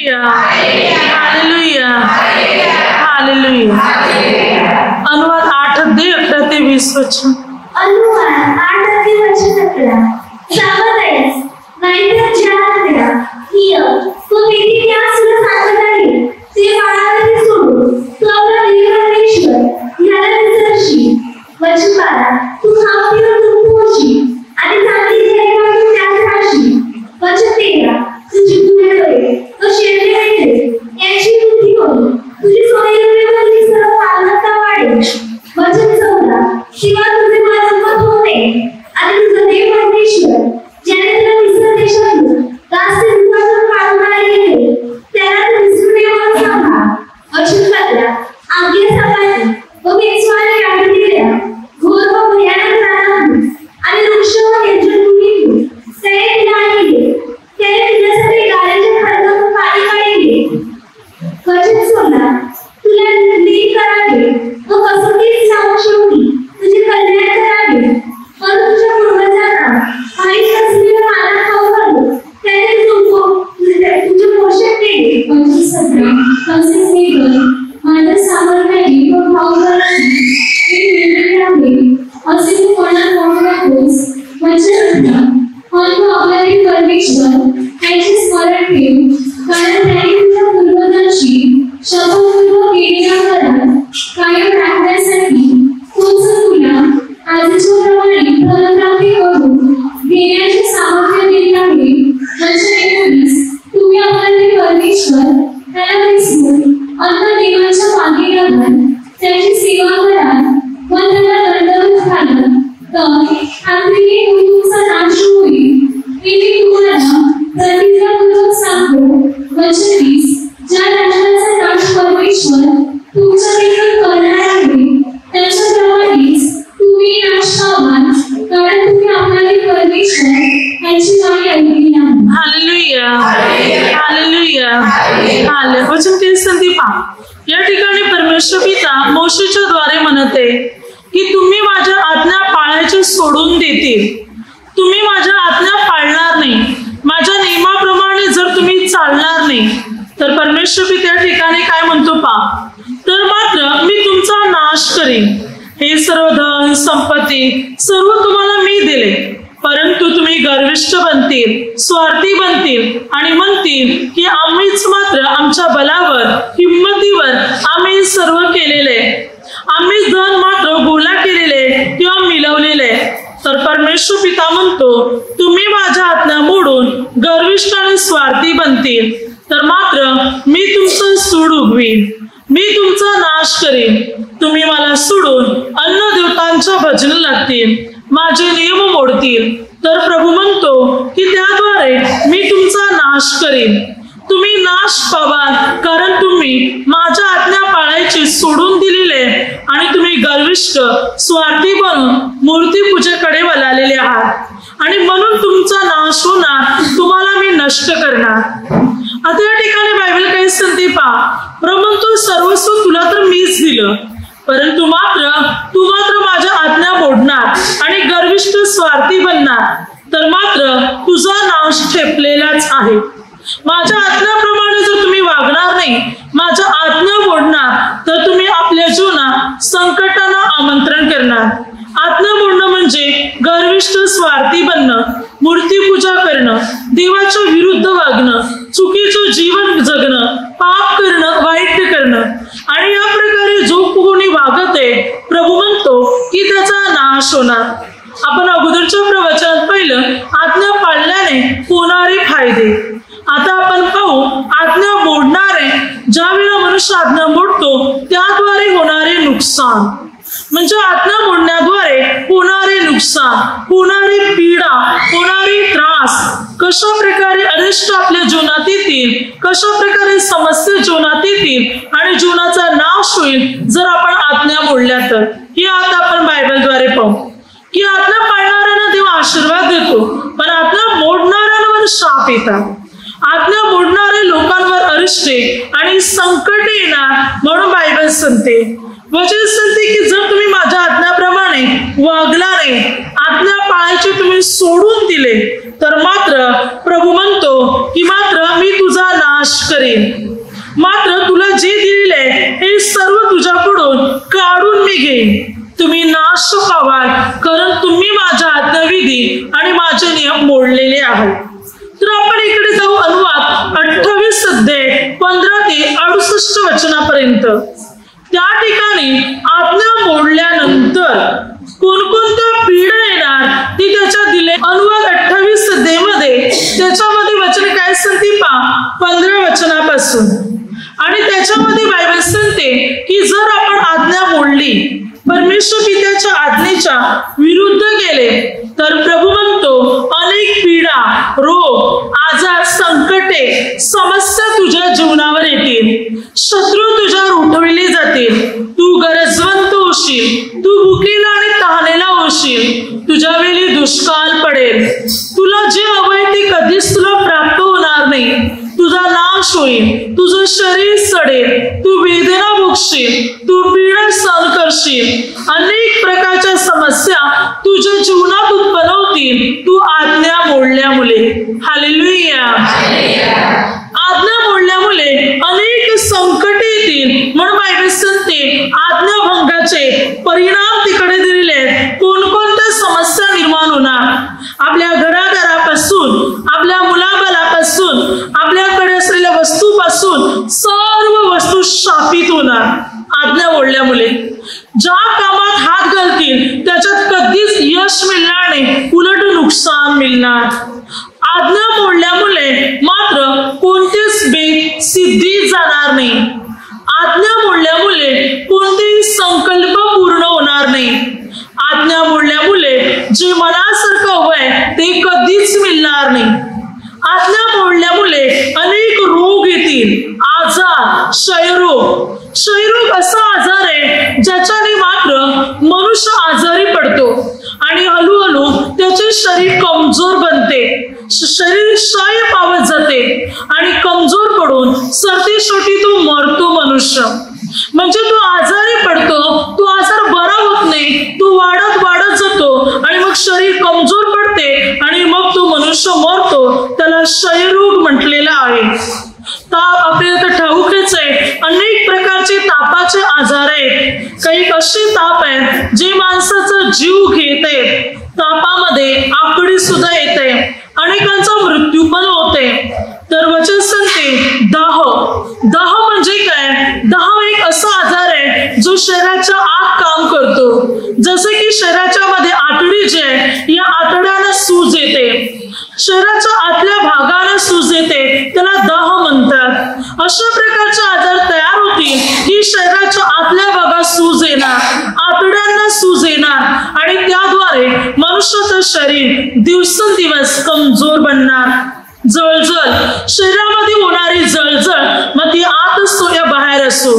Hallelujah, hallelujah. अनुवाद 8:11-20 वचन। अनुवाद 8:11 सावधान नाहीतर ज्या द्या हिय तो व्यक्ती त्या सुद्धा सांगत आहे ते बाळाला सोडून तो आपला देवरेश्वर याला विसरशी वचन 12 तू खाऊन तू पोची आणि चांगली जेवण त्यात राशी वचन 13 तू जिंकून तो शेवटी येते याची बुद्धी होईल तुझी सोयीची सर्व मालमत्ता वाढेल वचन 14 शिवा तुझे माझमत होणे आणि तुझा देव परमेश्वर ज्याने तुला मिस्र देशातून रास्त रूपातून काढून आणले त्याला तू मिस्र देवाला सांगा वचन 15 आज्ञा सांगायची व बेस्वाने काढून दिल्या घोर व भयानक रानातून आणि वृक्ष व निर्जन भूमीतून त्याने तिला आणले त्याने तिच्यासाठी गाड्याच्या खडकातून पाणी काढले वचन 16 तुला नीट करावे व कसोटीत जाऊन शेवटी तुझे कल्याण करावे पण तुझ्या पूर्वजांना माहीत नसलेल्या माला खाऊ घालू त्याने तुझे पोषण केले वचन 17 तसेच मी माझ्या सामर्थ्याने व खाऊ घालायची मी मिळवले आहे असे तू कोणाला म्हणू नकोस वचन 18 पण तू आपला देव परमेश्वर त्याचे स्मरण ठेव कारण त्याने तुझ्या पूर्वजांशी शपथपूर्वक केलेल्या करार कायम राखण्यासाठी तोच तुला आजच्या प्रमाणे फलप्राप्ती करून देण्याचे सामर्थ्य दिले आहे वचन 19 तुम्ही आपला देव परमेश्वर त्याला विसरून अन्य देवाच्या मागे लागून त्याची सेवा कराल व त्याला दंडवत घालाल तर खात्रीने तुमचा नाश होईल हे मी तुम्हाला प्रतिज्ञापूर्वक सांगतो वचन 20 ज्या राष्ट्राचा नाश परमेश्वर तुमच्या देखत करणार आहे त्याच्याप्रमाणेच तुम्ही नाश पावाल कारण तुम्ही आपल्याला परमेश्वर यांची वाणी ऐकली नाही हालेलुया, हालेलुया, हालेलुया। वचन 30 संदीपा या ठिकाणी परमेश्वर पिता मोशेच्या द्वारे म्हणते की तुम्ही माझ्या आज्ञा पाळायचे सोडून देतील, तुम्ही माझ्या आज्ञा पाळणार नाही, माझ्या नियमाप्रमाणे जर तुम्ही चालणार नाही तर परमेश्वर पिता या ठिकाणी काय म्हणतो पहा, तर मात्र मी तुमचा नाश करीन, हे सर्व धन संपत्ती सर्व तुम्हाला मी दिले, परंतु तुम्ही गर्विष्ठ बनतील, स्वार्थी बनतील आणि म्हणतील की आम्हीच मात्र आमच्या बलावर हिम्मतीवर आम्ही सर्व केलेले, आम्ही धन मात्र गोळा केलेले किंवा मिळवलेले। तर परमेश्वर पिता म्हणतो तुम्ही माझ्या आज्ञा मोडून गर्विष्ठ आणि स्वार्थी बनतील तर मात्र मी तुमचं सूड उगवीन, मी तुमचा नाश करीन, तुम्ही मला सोडून अन्य देवतांच्या भजन लागतील, माझे नियम मोडतील तर प्रभू म्हणतो की त्याद्वारे मी तुमचा नाश करीन, तुम्ही नाश पावाल कारण तुम्ही माझ्या आज्ञा पाळायची सोडून दिलेले आणि तुम्ही गर्विष्ठ स्वार्थी बनून मूर्तीपूजेकडे वळालेले आहात आणि म्हणून तुमचा नाश होणार, तुम्हाला मी नष्ट करणार। आता या ठिकाणी बायबल काय सांगते पहा, प्रभू म्हणतो सर्वस्व तुला तर मीच दिलं, परंतु तू मात्र माझ्या आज्ञा मोडणार आणि गर्विष्ठ स्वार्थी बनणार तर मात्र तुझा नाश ठेपलेलाच आहे। माझ्या आज्ञाप्रमाणे जर तुम्ही वागणार नाही, माझ्या आज्ञा मोडणार तर तुम्ही आपल्या जीवनात संकटांना आमंत्रण करणार। आज्ञा मोडणं म्हणजे गर्विष्ठ स्वार्थी बनणं, मूर्तीपूजा करणं, देवाच्या विरुद्ध वागणं, चुकीचं जीवन जगणं, पाप करणं, वाईट करणं आणि या प्रकारे जो कोणी वागत आहे प्रभू म्हणतो की त्याचा नाश होणार। आपण अगोदरच्या प्रवचनात पाहिलं आज्ञा पाळल्याने होणारे फायदे। आता आपण पाहू आज्ञा मोडणारे, ज्या वेळेला मनुष्य आज्ञा मोडतो त्याद्वारे होणारे नुकसान, म्हणजे आज्ञा मोडण्याद्वारे होणारे नुकसान, होणारी पीडा, होणारे त्रास, कशा प्रकारे अनिष्ट आपल्या जीवनात येतील, कशा प्रकारे समस्या जीवनात येतील आणि जीवनाचा नाश होईल जर आपण आज्ञा मोडल्या तर। हे आता आपण बायबलद्वारे पाहू की आज्ञा पाळणाऱ्यांना देव आशीर्वाद देतो पण आज्ञा मोडणाऱ्यांवर शाप येतात। आज्ञा मोडणाऱ्या लोकांवर अरिष्टे आणि संकट येणार म्हणून बायबल सांगते, वचन सांगते की जर तुम्ही माझ्या आज्ञाप्रमाणे वागला नाही, आज्ञा पाळायचे तुम्ही सोडून दिले तर मात्र प्रभू म्हणतो की मात्र मी तुझा नाश करीन. मात्र तुला जे दिलेले हे सर्व तुझ्याकडून काढून मी घेईन. तुम्ही नाश पावाल, कारण तुम्ही माझ्या आज्ञाविधी आणि माझे नियम मोडलेले आहात. तर आपण इकडे जाऊ अनुवाद 28 अध्याय 15 ते 68 वचनापर्यंत. त्या ठिकाणी आज्ञा मोडल्यानंतर कोणकोणत्या पीडा येणार ती त्याच्या दिले. अनुवाद 28 अध्यायामध्ये त्याच्यामध्ये वचन काय सांगते पहा 15 वचनापासून. आणि त्याच्यामध्ये बायबल सांगते की जर आपण आज्ञा मोडली, परमेश्वर पित्याच्या आज्ञेच्या विरुद्ध गेले, तर प्रभू म्हणतो अनेक पीडा, रोग, आजार, संकटे, समस्या तुझ्या जीवनावर येतील. शत्रू तुझ्यावर उठवले जातील. तू गरजवंत होशील. तू भुकेला आणि तहानेला होशील. तुझ्या वेळी दुष्काळ पडेल. तुला जे हवंय ते कधीच तुला प्राप्त होणार नाही. तुझा नाश होईल. तुझं शरीर सडेल. तू वेदना भोगशील. तू पीडा सहन करशील. अनेक प्रकारच्या समस्या तुझ्या जीवनात उत्पन्न होतील, तू आज्ञा मोडल्यामुळे. हालेलुया. आज्ञा मोडल्यामुळे अनेक संकटे येतील. म्हणून बायबल सांगते आज्ञाभंगाचे परिणाम तिकडे दिलेले. कोणकोणत्या समस्या निर्माण होणार? आपल्या घराघरापासून, आपल्या मुलाबालापासून, आपल्याकडे असलेल्या वस्तूपासून सर्व वस्तू शापित होणार आज्ञा मोडल्यामुळे. ज्या कामात हात घालतील त्याच्यात कधीच यश मिळणार नाही, उलट नुकसान मिळणार. आज्ञा मोडल्यामुळे मात्र कोणतेच बेत सिद्धी जाणार नाही. आज्ञा मोडल्यामुळे कोणतेही संकल्प पूर्ण होणार नाही. आज्ञा मोडल्यामुळे जे मनासारखं हवंय ते कधीच मिळणार नाही. आज्ञा मोडल्यामुळे अनेक रोग येतील. आजार, क्षयरोग. क्षयरोग असा आजार आहे ज्याच्याने मात्र मनुष्य आजारी पडतो आणि हळूहळू त्याचे शरीर कमजोर बनते. शरीर क्षय पावत जाते आणि कमजोर पडून सरतेशेवटी तो मरतो मनुष्य. म्हणजे तो आजारी पडतो. तो आजार बरा होत नाही. तो वाढत जातो आणि मग शरीर कमजोर पडते आणि मग तो मनुष्य मरतो. त्याला क्षयरोग म्हटलेला आहे. ताप आपल्याला तर ठाऊकच आहे. अनेक प्रकारचे तापाचे आजार आहेत. काही असे ताप आहेत जे माणसाचा जीव घेत आहेत. तापामध्ये आकडी सुद्धा येते. अनेकांचा मृत्यू पण होते. तर वचन सांगते दाह. दाह म्हणजे काय? दाह एक असा आजार आहे जो शरीराच्या आत काम करतो. जसे की शरीराच्या मध्ये आतडी जे आहे, या आतड्याला सूज येते. शरीराच्या आतल्या भागाला सूज येते, त्याला दाह म्हणतात. अशा प्रकारचे आजार तयार होतील की शरीराच्या आतल्या भागात सूज येणार, आतड्यांना सूज येणार आणि त्याद्वारे मनुष्याचं शरीर दिवसेंदिवस कमजोर बनणार. जळजळ, शरीरामध्ये होणारी जळजळ, मग ती आत असो या बाहेर असो,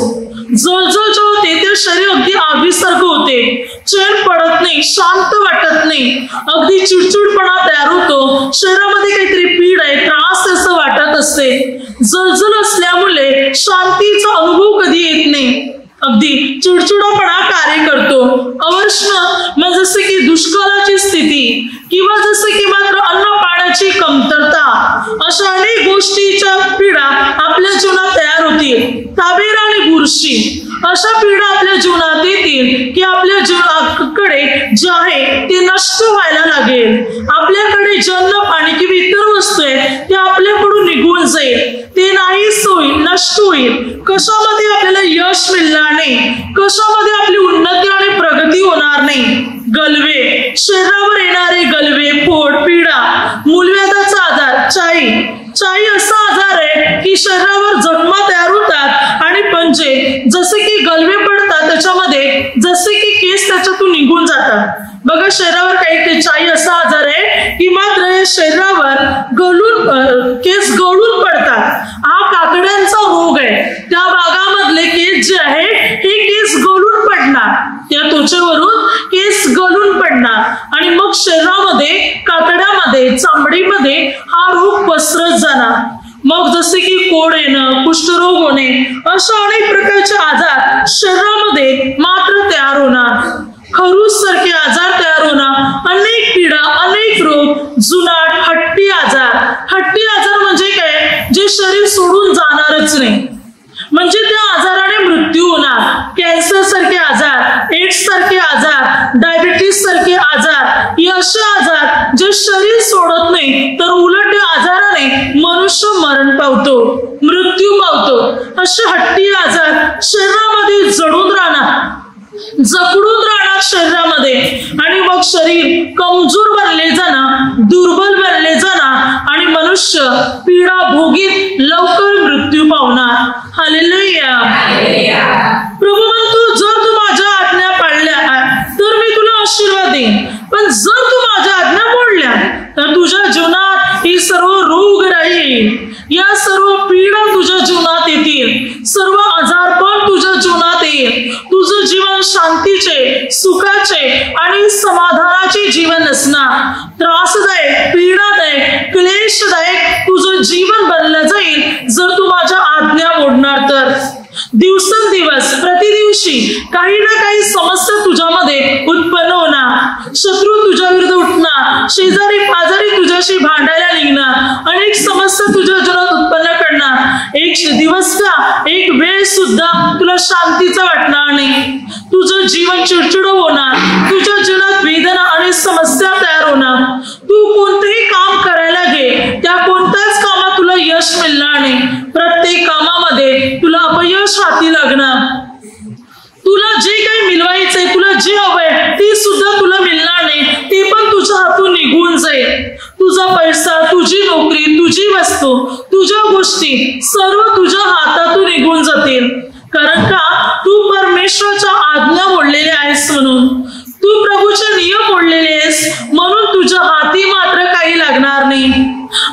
जळजळ जे होते ते शरीर अगदी आगीसारखं होते. चैन पडत नाही, शांत वाटत नाही, अगदी चिडचिडपणा तयार होतो. शरीरामध्ये काहीतरी पीड आहे, त्रास असं वाटत असते. जळजळ असल्यामुळे शांतीचा अनुभव कधी येत नाही. अगदी चिडचिडपणा कार्य करतो. अवश्य मग जसे की दुष्काळाची स्थिती किंवा जसे की मात्र अन्न पाण्याची कमतरता, अशा अनेक गोष्टीच्या पीडा आपल्या जीवनात तयार होतील. ताबेर आणि बुरशी अशा पीडा आपल्या जीवनात येतील की आपल्या जीवनाकडे जे आहे ते नष्ट व्हायला लागेल. आपल्याकडे जन्न पाणी किंवा इतर वस्तू आहे ते आपल्याकडून निघून जाईल. ते नाहीच होईल, नष्ट होईल. कशामध्ये आपल्याला यश मिळणार नाही, कशामध्ये आपली उन्नती आणि प्रगती होणार नाही. गलवे, शरीरावर येणारे गलवे, फोड, पीडा, मूलव्याधाचा आजार, चाई असा आजार आहे की शरीरावर जखमा तयार होतात आणि पंजे जसे की गलवे पडतात त्याच्यामध्ये, जसे की केस त्याच्यातून निघून जातात. बघा शरीरावर काही चाई असा आजार आहे की मात्र शरीरावर केस गळून पडतात. हा काकड्यांचा रोग आहे. त्या भागामधले केस जे आहे हे केस गळून पडणार, त्या त्वचेवरून केस गळून पडणार आणि मग शरीरामध्ये, कातड्यामध्ये, चामडीमध्ये हा रोग पसरत जाणार. मग जसे की कोड येणं, कुष्ठरोग होणे, अशा अनेक प्रकारचे आजार शरीरामध्ये मात्र तयार होणार. खरूस सारखे आजार तयार होणार, अनेक पीडा, अनेक रोग, जुनाट, हट्टी आजार. हट्टी आजार म्हणजे काय? जे शरीर सोडून जाणारच नाही, म्हणजे त्या आजाराने मृत्यू होणार. कॅन्सर सारखे आजार, एड्स सारखे आजार, डायबिटीस सारखे आजार, हे असे आजार जे शरीर सोडत नाही, तर उलट त्या आजाराने मनुष्य मरण पावतो, मृत्यू पावतो. असे हट्टी आजार शरीरामध्ये जडून राहणार, जखडून राहणार शरीरामध्ये, आणि मग शरीर कमजोर बनले जाणार, दुर्बल बनले जाणार, आणि मनुष्य पीडा भोगीत लवकर मृत्यू पावणार. हालेलुया. प्रभू म्हणतो, जर तू माझ्या आज्ञा पाळल्या तर मी तुला आशीर्वाद देईन, पण जर तू माझ्या आज्ञा मोडल्या तर तुझ्या जीवनात ही सर्व रोग राहील, या सर्व पीडा तुझ्या जीवनात येतील, सर्व आजारपण तुझ्या जीवनात येईल. तुझं जीवन शांतीचे, सुखाचे आणि समाधानाचे जीवन नसणार. त्रासदायक, पीडादायक, क्लेशदायक तुझं जीवन बनलं जाईल जर तू माझ्या आज्ञा मोडणार तर. दिवसेंदिवस प्रतिदिवशी काही ना काही समस्या तुझ्यामध्ये उत्पन्न होणार, शत्रू तुझ्या विरुद्ध उठणार, शेजारी पाजारी तुझ्याशी भांडायला निघणार, अनेक समस्या तुझ्या जीवनात उत्पन्न करणार. एक दिवस का, एक वेळ सुद्धा तुला शांतीचा वाटणार नाही, तुझं जीवन चिडचिड होणार, तुझ्या जीवनात वेदना आणि समस्या तयार होणार. तू कोणतेही काम करायला घे, त्या कोणत्याच कामात तुला यश मिळणार नाही, प्रत्येक कामामध्ये तुला अपयश हाती लागणार. तुला जे काही मिळवायचंय, तुला जे हवंय ते सुद्धा तुला मिळणार नाही, ते पण तुझ्या हातून निघून जाईल. तुझा पैसा, तुझी नोकरी, तुझी वस्तू, तुझ्या गोष्टी सर्व तुझ्या हातातून निघून जातील. कारण का? तू परमेश्वराच्या आज्ञा मोडलेल्या आहेस म्हणून, तू प्रभूचे नियम मोडलेले आहेस म्हणून तुझ्या हाती मात्र काही लागणार नाही.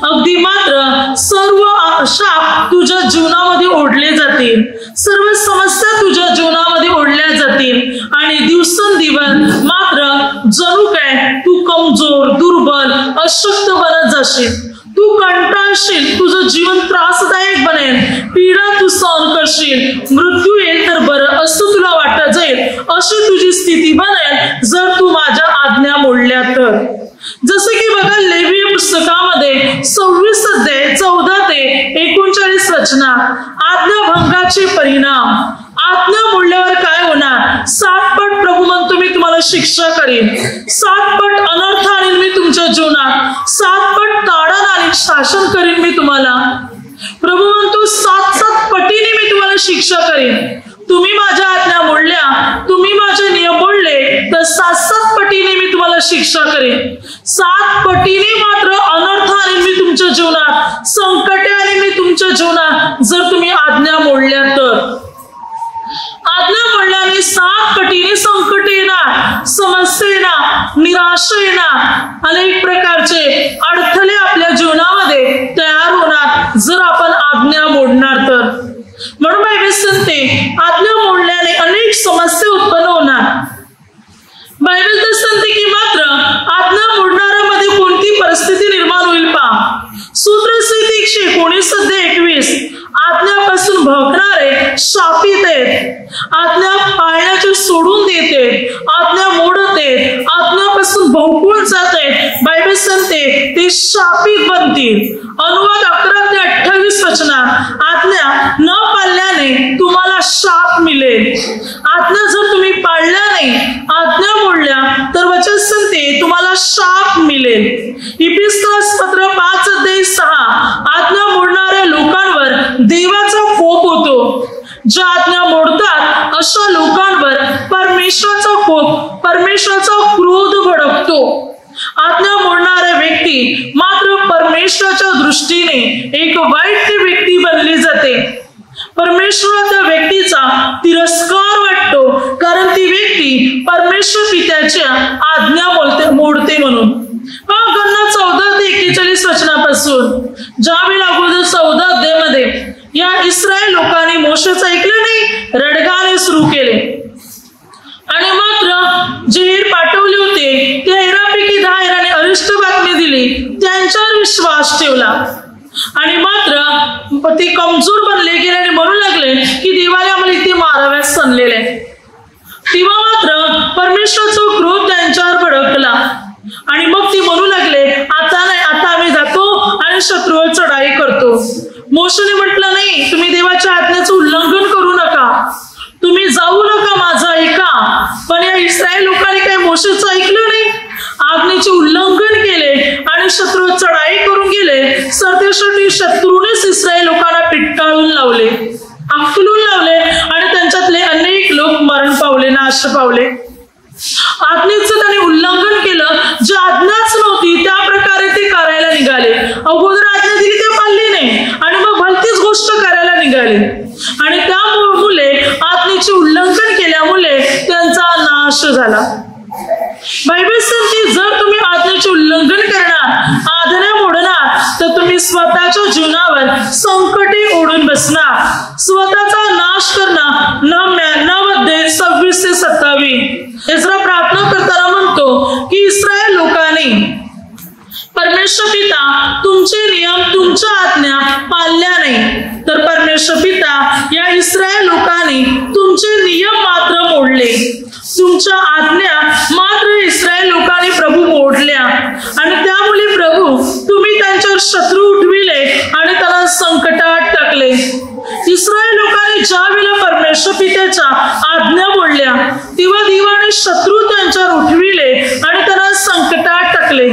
अगदी मात्र सर्व शाप तुझ्या जीवनामध्ये ओढले जातील, सर्व समस्या तुझ्या जीवनामध्ये ओढल्या जातील, आणि दिवसेंदिवस मात्र जणू काय तू कमजोर, दुर्बल, अशक्त बनत जाशील. तू कंटाळशील, तुझं जीवन त्रासदायक बनेल, पीडा तू सहन करशील, मृत्यू येईल तर बरं असं तुला वाटत जाईल. अशी तुझी स्थिती बनेल जर तू माझ्या आज्ञा मोडल्या तर. जसं की बघा, लेवी पुस्तकामध्ये 26 अध्याय 14 ते 39 वचना, आज्ञाभंगाचे परिणाम. आज्ञा मोडल्यावर काय होणार? 7 पट प्रभू म्हणतो मी तुम्हाला शिक्षा करीन, 7 पट अनर्थ आणीन मी तुमच्या जीवनात, 7 पट ताडण आणि शासन करीन मी तुम्हाला. प्रभू म्हणतो 7 पटीने मी तुम्हाला शिक्षा करीन. तुम्ही माझ्या आज्ञा मोडल्या, तुम्ही माझे नियम मोडले तर 7 पटीने मी तुम्हाला शिक्षा करेन. 7 पटीने मात्र अनर्थ आणीन मी तुमच्या जीवनात, संकटे आणीन मी तुमच्या जीवनात जर तुम्ही आज्ञा मोडल्या तर. आज्ञा मोडल्याने 7 पटीने संकट येणार, समस्या येणार, निराशा येणार, अनेक प्रकारचे अडथळे आपल्या जीवनामध्ये तयार होणार जर आपण आज्ञा मोडणार तर. म्हणून बायबल सांगते आज्ञा मोडल्याने अनेक समस्या उत्पन्न होणार. बायबल तर सांगते की मात्र आज्ञा मोडणाऱ्यामध्ये कोणती परिस्थिती निर्माण होईल पहा. सूत्रसंहिता 119 अध्याय 21, आज्ञापासून भटकणारे शापित आहेत, आज्ञा पाळण्याचे सोडून देते, आज्ञा मोडते, आज्ञापासून भोकून जाते. बायबल सांगते ते शापित बनतील. अनुवाद 11 ते 28 वचना, आज्ञा न पाळल्याने तुम्हाला शाप मिळेल. आज्ञा जर तुम्ही पाळल्या नाही, आज्ञा मोडल्या तर वचन सांगते तुम्हाला शाप मिळेल. इफिसियन्स पत्र 5 अध्याय 6, आज्ञा मोडणाऱ्या लोकांवर देवाचा कोप होतो. ज्या आज्ञा मोडतात अशा लोकांवर परमेश्वराचा कोप, परमेश्वराचा क्रोध भडकतो. आज्ञा मोडणाऱ्या व्यक्ती मात्र परमेश्वराच्या दृष्टीने एक वाईट व्यक्ती बनली जाते. परमेश्वरा त्या व्यक्तीचा तिरस्कार वाटतो, कारण ती व्यक्ती परमेश्वर पित्याच्या आज्ञा मोडते म्हणून. गणना 14 ते 41 वचनापासून, ज्यावेळी अगोदर 14 अध्यायामध्ये या इस्रायल लोकांनी मोशेचं ऐकलं नाही, रडगाणे सुरू केले, आणि मात्र जे हेर पाठवले होते त्या हेरापैकी 10 हेराने अरिष्ट बातमी दिली, त्यांच्यावर विश्वास ठेवला, आणि मात्र ते कमजोर बनले गेले आणि म्हणू लागले की देवाने आम्हाला इथे माराव्यास सांगलेले. तेव्हा मात्र परमेश्वराचा क्रोध त्यांच्यावर भडकला आणि मग ते म्हणू लागले, आता नाही, आता आम्ही जातो आणि शत्रूवर चढाई करतो. मोशेने म्हटलं, नाही, तुम्ही देवाच्या आज्ञेचं उल्लंघन करू नका, तुम्ही जाऊ नका, माझं ऐका. पण या इस्रायल लोकांनी काही मोशेचं ऐकलं नाही, आज्ञेचे उल्लंघन केले आणि शत्रूवर चढाई करून गेले. सरतेशेवटी शत्रूनेच इस्रायल लोकांना पिटाळून लावले, आकलून लावले आणि त्यांच्यातले अनेक लोक मरण पावले, नाश पावले. आज्ञेचं त्यांनी उल्लंघन केलं, जी आज्ञाच नव्हती त्या प्रकारे ते करायला निघाले. अगोदर आज्ञा दिली ते पाळली नाही आणि मग भलतीच गोष्ट करायला निघाले आणि त्यामुळे आज्ञेचे उल्लंघन केल्यामुळे त्यांचा नाश झाला. बायबल सांगते, जर तुम्ही आज्ञेचे उल्लंघन करणार, आज्ञा मोडणार, तर तुम्ही स्वतःच्या जीवनावर संकटे ओढून बसणार, स्वतःचा नाश करणार. मध्ये 26 ते 27 इस्रा प्रार्थना करताना म्हणतो की इस्रायल लोकांनी परमेश्वर पिता तुमचे नियम, तुमच्या आज्ञा पाळल्या नाही, तर परमेश्वर पिता या इस्रायल लोकांनी तुमचे नियम मात्र मोडले, तुमच्या आज्ञा मात्र इस्रायल लोकांनी प्रभू मोडल्या आणि त्यामुळे प्रभू तुम्ही त्यांच्यावर शत्रू उठविले आणि त्यांना संकटात टाकले. इस्रायल लोकांनी ज्या वेळेला परमेश्वर पित्याच्या आज्ञा मोडल्या तेव्हा देवाने शत्रू त्यांच्यावर उठविले आणि त्यांना संकटात टाकले.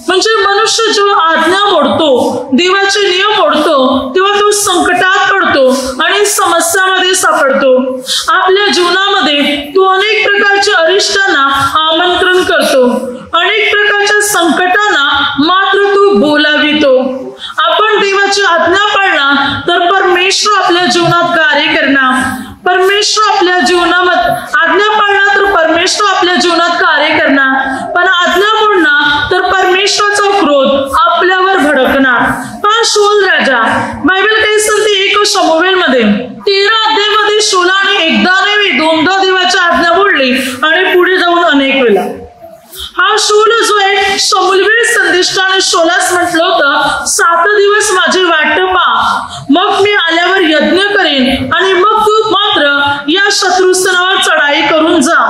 म्हणजे मनुष्य जेव्हा आज्ञा मोडतो, देवाचे नियम मोडतो, तेव्हा तो संकटात पडतो आणि समस्यामध्ये सापडतो. आपल्या जीवनामध्ये तो अनेक प्रकारच्या अरिष्टांना आमंत्रण करतो, अनेक प्रकारच्या संकटांना मात्र तो बोलावितो. आपण देवाची आज्ञा पाळणार तर परमेश्वर आपल्या जीवनात कार्य करणार, परमेश्वर आपल्या जीवनामध्ये आज्ञा पाळणार तर परमेश्वर आपल्या जीवनात कार्य करणार. पण आज्ञा मोडणार तर परमेश्वराचा क्रोध आपल्यावर भडकणार. पण शौल राजा, बायबल काही सांगते 1 शमूएल मध्ये 13 अध्यायामध्ये शौलाने एकदा नव्हे दोनदा देवाची आज्ञा मोडली आणि पुढे जाऊन अनेक वेळा. हा शौल जो आहे, शमूएल संदेष्टाने शौलास म्हटलं होतं, 7 दिवस माझी वाट पहा, मग मी आल्यावर यज्ञ करेन आणि मग तू मात्र या शत्रुस्थानावर चढाई करून जा.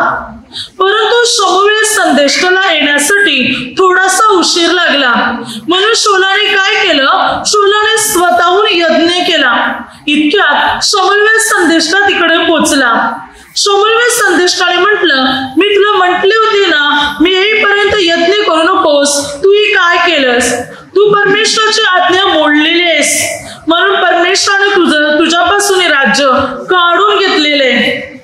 परंतु शमूएल संदेष्टाला येण्यासाठी थोडासा उशीर लागला. म्हणून शौलाने काय केलं, शौलाने स्वतःहून यज्ञ केला. इतक्यात शमूएल संदेष्टा तिकडे पोहोचला. शमूएल संदेष्टाने म्हटलं, मी तुला म्हटले होते ना, मी येईपर्यंत यज्ञ करू नकोस, तू काय केलंस, तू परमेश्वराची आज्ञा मोडलेली आहेस, म्हणून परमेश्वराने तुझ्यापासून राज्य काढून घेतलेले,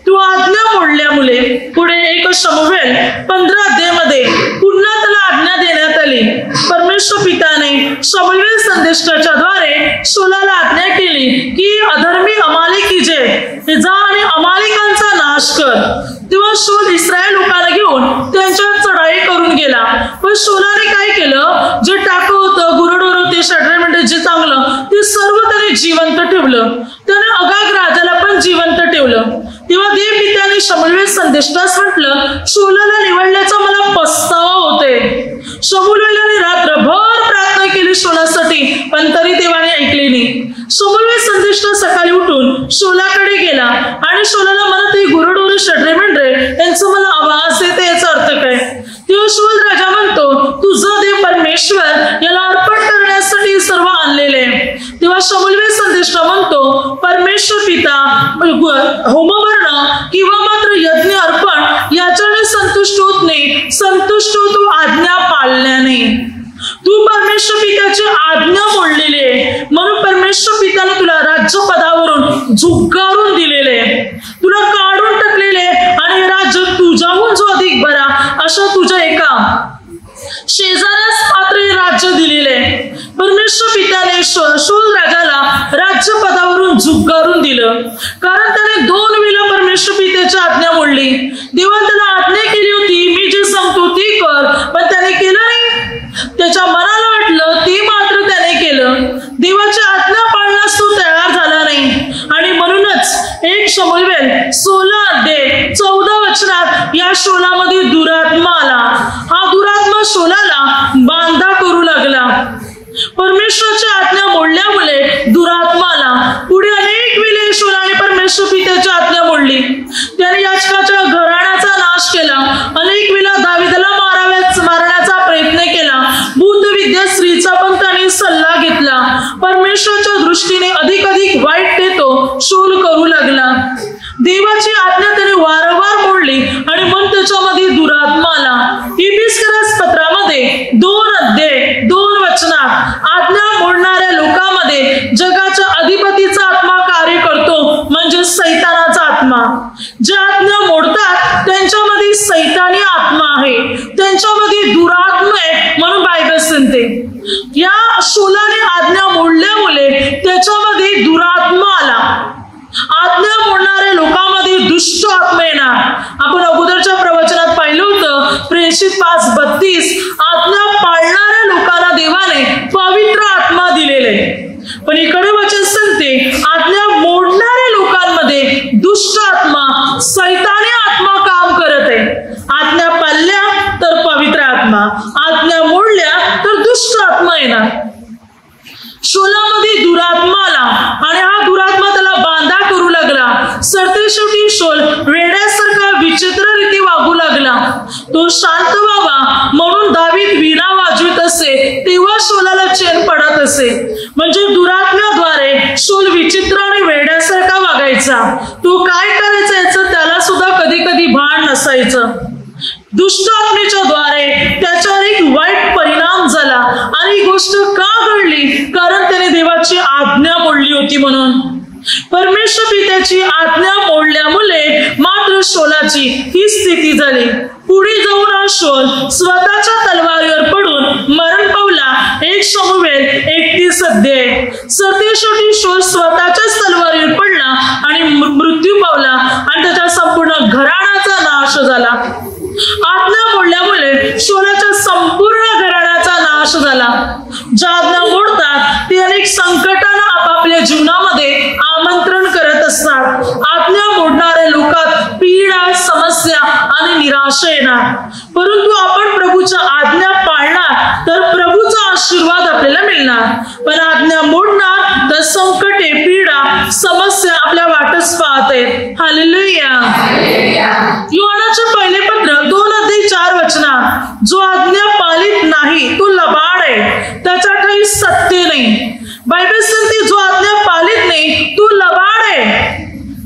तू आज्ञा मोडल्यामुळे. पुढे 1 शमूएल 15 अध्यायामध्ये पुन्हा त्याला आज्ञा देण्यात आली. परमेश्वर पिताने शमूएल संदेष्टाच्या द्वारे शौलाला आज्ञा केली की अधर्मी अमालेकी जे जा आणि अमालेकांचा नाश कर. तेव्हा शौल इस्रायल लोकांना घेऊन त्यांच्यावर चढाई करून गेला. पण शौलाने काय केलं, जे टाकं होतं, गुरढोर होते, षड्रिमंडळ जे चांगलं ते सर्व त्याने जिवंत ठेवलं. त्याने अगाग राजाला पण जिवंत ठेवलं. तेव्हा देव पित्याने शमूएल संदेष्टास म्हटलं, शौलाला निवडल्याचा मला पस्तावा होते. शमूएलाने रात्रभर प्रार्थना केली शौलासाठी, पण तरी देवाने ऐकले नाही. शमूएल संदेष्टा सकाळी उठून शौलाकडे गेला आणि शौलाला म्हणत, गुरढोर षड्रिमंडळ यांचं मला आवाज येते, याचा अर्थ काय. तेव्हा शौल राजा म्हणतो, तुझं देव परमेश्वर याला अर्पण करण्यासाठी सर्व आणलेले. तेव्हा शमूएल संदेष्टा म्हणतो, परमेश्वर पिता होमवर्ण किंवा मात्र यज्ञ अर्पण याच्याने संतुष्ट होत नाही, संतुष्ट होतो आज्ञा पाळल्याने. तू परमेश्वर पित्याची आज्ञा मोडलेली आहे, म्हणून परमेश्वर पित्याने तुला राज्यपदावरून झुगारून दिलेले, तुला काढून टाकलेले आणि राज्य तुझ्याहून जो अधिक बरा अशा तुझ्या एका शेजाऱ्यास मात्र राज्य दिलेले. परमेश्वर पित्याने शौल राजाला राज्यपदावरून झुगारून दिलं, कारण त्याने 2 वेळा परमेश्वर पित्याची आज्ञा मोडली. देवाने त्याला आज्ञा केली होती, मी जे सांगतो ते कर, पण त्याने केलं नाही. त्याच्या मनाला वाटलं ते मात्र त्याने केलं. देवाची आज्ञा पाळण्यास तो तयार झाला नाही आणि म्हणूनच 1 शमूएल 16 अध्याय 14 वचनात या शौलामध्ये दुरात्मा आला. हा दुरात्मा शौलाला बांधा करू लागला. परमेश्वराची आज्ञा मोडल्यामुळे दुरात्मा आला. पुढे अनेक वेळेला शौलाने परमेश्वर पित्याची आज्ञा मोडली. त्याने याजकाच्या घराण्यात उत्पत्तीचा आत्मा कार्य करतो, म्हणजे सैतानाचा आत्मा. जे आज्ञा मोडतात त्यांच्यामध्ये सैतानी आत्मा आहे, त्यांच्यामध्ये दुरात्मा आहे म्हणून बायबल सांगते. या शौलाने आज्ञा मोडल्यामुळे त्याच्यामध्ये दुरात्मा आला. आज्ञा मोडणाऱ्या लोकांमध्ये दुष्ट आत्मा येणार. आपण अगोदरच्या प्रवचनात पाहिलं होतं, प्रेषित 5:32, आज्ञा पाळणाऱ्या लोकांना देवाने पवित्र आत्मा दिलेले. पण इकडे वचन सांगते आज्ञा मोडणाऱ्या लोकांमध्ये दुष्ट आत्मा, सैतानी आत्मा काम करत आहे. आज्ञा पाळल्या तर पवित्र आत्मा, आज्ञा मोडल्या तर दुष्ट आत्मा येणार. शौलामध्ये दुरात्मा आला आणि हा दुरात्मा त्याला बांधा करू लागला. सरतेशेवटी शौल वेड्यासारखा विचित्र रीती वागू लागला. तो शांत व्हावा म्हणून दावीद वीणा वाजवित असे, तेव्हा शौलाला चैन पडत असे. म्हणजे दुरात्म्याद्वारे शौल विचित्र आणि वेड्यासारखा वागायचा. तो काय करायचा याचं त्याला सुद्धा कधी कधी भान नसायचं. दुष्ट आत्मेच्या द्वारे त्याच्यावर एक वाईट परिणाम झाला. आणि ही गोष्ट का घडली? कारण त्याने देवाची आज्ञा मोडली होती म्हणून. परमेश्वर पित्याची आज्ञा मोडल्यामुळे मात्र शौलाची ही स्थिती झाली. पुढे जाऊन हा शौल स्वतःच्या तलवारीवर पडून मरण पावला. 1 शमूएल 31 अध्याय. सरतेशेवटी शौल स्वतःच्याच तलवारीवर पडला आणि मृत्यू पावला आणि त्याच्या संपूर्ण घराण्याचा नाश झाला. आज्ञा मोडल्यामुळे शौलाच्या संपूर्ण घराण्याचा नाश झाला. ज्या आज्ञा मोडतात ते अनेक संकटांना आपापल्या जीवनामध्ये आमंत्रण करत असतात. आज्ञा मोडणाऱ्या लोकात पीडा, समस्या आणि निराशा येणार. परंतु आपण प्रभूच्या आज्ञा पाळणार तर प्रभूचा आशीर्वाद आपल्याला मिळणार. पण आज्ञा मोडणार तर संकटे, पीडा, समस्या आपल्या वाटच पाहत आहेत. हालेलुया. योहानाचे पहिले पत्र 2:4 जो आज्ञा पालित नाही तो लबाड आहे, त्याच्या ठाई सत्य नाही. बायबल सांगते जो आज्ञा पालित नाही तो लबाड आहे.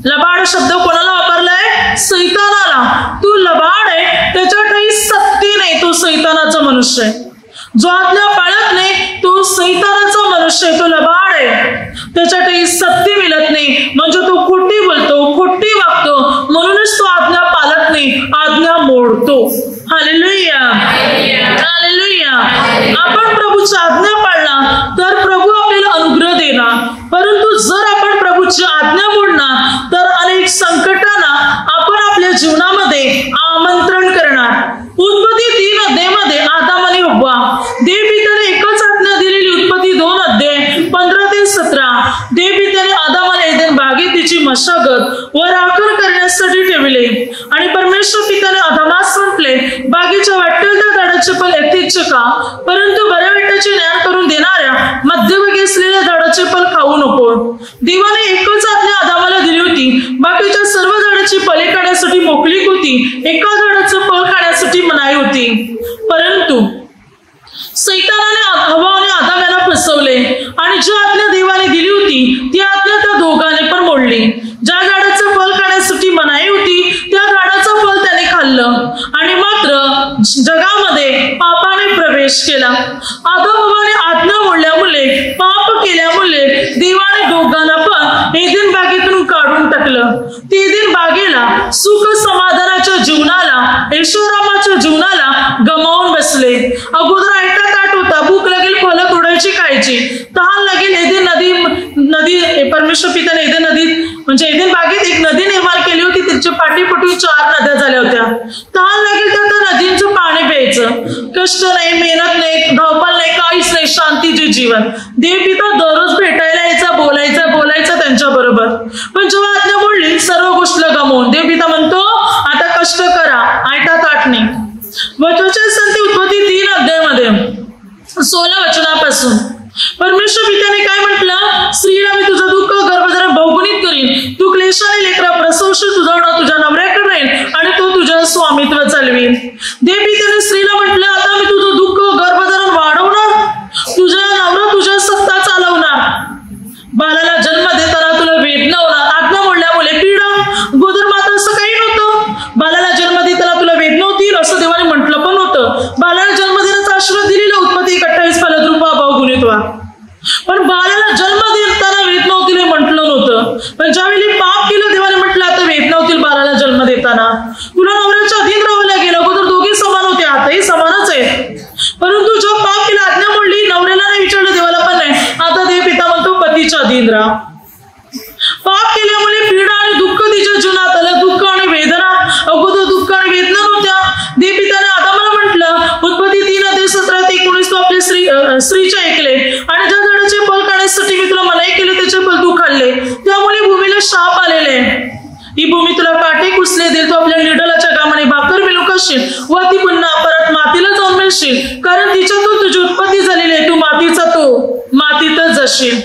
लबाड शब्द कोणाला वापरलाय? सैतानाला. तू लबाड आहे, त्याच्या ठाई सत्य नाही, तो सैतानाचा मनुष्य आहे. जो आज्ञा पाळत नाही तो सैतानाचा मनुष्य आहे, तो लबाड आहे, त्याच्या ठाई सत्य मिळत नाही. म्हणजे तो खोटी बोलतो, खोटी वागतो, म्हणूनच तो आज्ञा पाळत नाही, आज्ञा मोडतो. Hallelujah, hallelujah. आपण प्रभूची आज्ञा पाळला तर प्रभू आपल्याला अनुग्रह देणार. परंतु जर आपण प्रभूची आज्ञा मोडणार तर अनेक संकटांना आपण आपल्या जीवनामध्ये आमंत्रण करणार. उत्पत्ती 3 अध्यायामध्ये आदाम आणि हव्वा, देवपित्याने एकच आज्ञा दिलेली. उत्पत्ती 2 अध्याय 15 ते 17. देवपित्याने आदाम आणि एदेन बागेत तिची मशागत व राखण करण्यासाठी ठेवले. आणि परमेश्वर पित्याने आदामास म्हटले, बागेच्या वाटेल त्या झाडाचे फळ येतेच का, परंतु बऱ्या वाईटाचे ज्ञान करून देणाऱ्या मध्यभागी असलेल्या झाडाचे फळ खाऊ नको. देवाने एकच आज्ञा आदामाला दिली होती. बाकीच्या सर्व झाडाची फळे खाण्यासाठी मोकळीक होती, एका झाडाचं फळ खाण्यासाठी मनाई होती. परंतु सैतानाने हव्वा आणि आदाम यांना फसवले आणि जी आज्ञा देवाने दिली होती ती आज्ञा त्या दोघांनी पण मोडली. ज्या झाडाचं फळ खाण्यासाठी मनाई होती त्या झाडाचं फळ त्याने खाल्लं आणि मात्र जगामध्ये पापाने प्रवेश केला. आदाम हव्वाने आज्ञा मोडल्यामुळे, पाप केल्यामुळे देवाने दोघांना पण एदेन बागेतून काढून टाकलं. ते एदेन बागेला, सुख समाधानाच्या जीवनाला, ऐशोरामाच्या जीवनाला गमावून बसले. अगोदर ऐटा ताट होता, भूक लागेल फळं तोडायची खायची, तहान लागेल एदेन नदी परमेश्वर पित्याने एदेन नदीत म्हणजे एदेन बागेत एक नदी निर्माण केली होती. तिच्या पाठीपाठी 4 नद्या झाल्या होत्या. तहान लागेल तर त्या नदींचं पाणी प्यायचं. कष्ट नाही, मेहनत नाही, धावपळ नाही, काहीच नाही, शांतीचे जीवन. देवपिता दररोज भेटायला यायचा, बोलायचा त्यांच्या बरोबर. पण जेव्हा आज्ञा मोडली सर्व गोष्टी गमावून देवपिता म्हणतो आता कष्ट करा, आयटा ताट नाही. वचन सांगते उत्पत्ती 3 अध्यायामध्ये 16 वचनापासून परमेश्वर पित्याने काय म्हटलं, स्त्रीला मी तुझं दुःख गर्भधारण बहुगुणित करीन, तू क्लेशाने लेकरा प्रसवशील, तुझा नाव तुझ्या नवऱ्याकडे राहील आणि तो तुझ्या स्वामित्व चालवील. देवपित्याने स्त्रीला म्हटलं आता मी तुझं दुःख गर्भधारण वाढवणार, तुझा नवरा तुझ्या सत्ता चालवणार, बाळाला जन्म देताना तुला वेदना होणार. आज्ञा मोडल्यामुळे पीडा. गोदर माता असं काही नव्हतं. बाळाला जन्म देताना तुला वेदना होतील असं देवाने म्हटलं पण होतं. बाळाला जन्म देण्याचा आशीर्वाद दिलेला उत्पत्ती 28 फलद्रुपा बहुगुणित व्हा. पण बाळाला जन्म देताना वेदना होतील हे म्हटलं पण ज्यावेळी पाप केलं देवाने म्हटलं आता वेदना होतील बाळाला जन्म देताना, तुला नवऱ्याच्या अधीन राहावं लागेल. अगोदर दोघे समान होते, आताही समानच आहेत. परंतु जो पाप केला, आज्ञा मोडली, नवऱ्याला नाही विचारलं, देवाला पण नाही, आता देव पिता म्हणतो पतीच्या अधीन राहा. पाप केल्यामुळे पीडा आणि दुःख तिच्या जीवनात आलं. दुःख आणि वेदना, अगोदर दुःख आणि वेदना नव्हत्या. देव पिताने आदामाला म्हटलं, उत्पत्ती 3:17-19 तू आपल्या स्त्रीचे ऐकले आणि ज्या झाडाचे फळ खाण्यासाठी मी तुला मनाई केले त्याचे फळ तू खाल्ले, त्यामुळे भूमीला शाप आलेले. ही भूमी तुला काटे कुसले देईल. तू आपल्या निडलाच्या कामाने भाकर मिळू करशील व ती पुन्हा परत मातीला जाऊन मिळशील, कारण तिच्यातून तुझी उत्पत्ती झालेली आहे. तू मातीचा, तो मातीतच जाशील.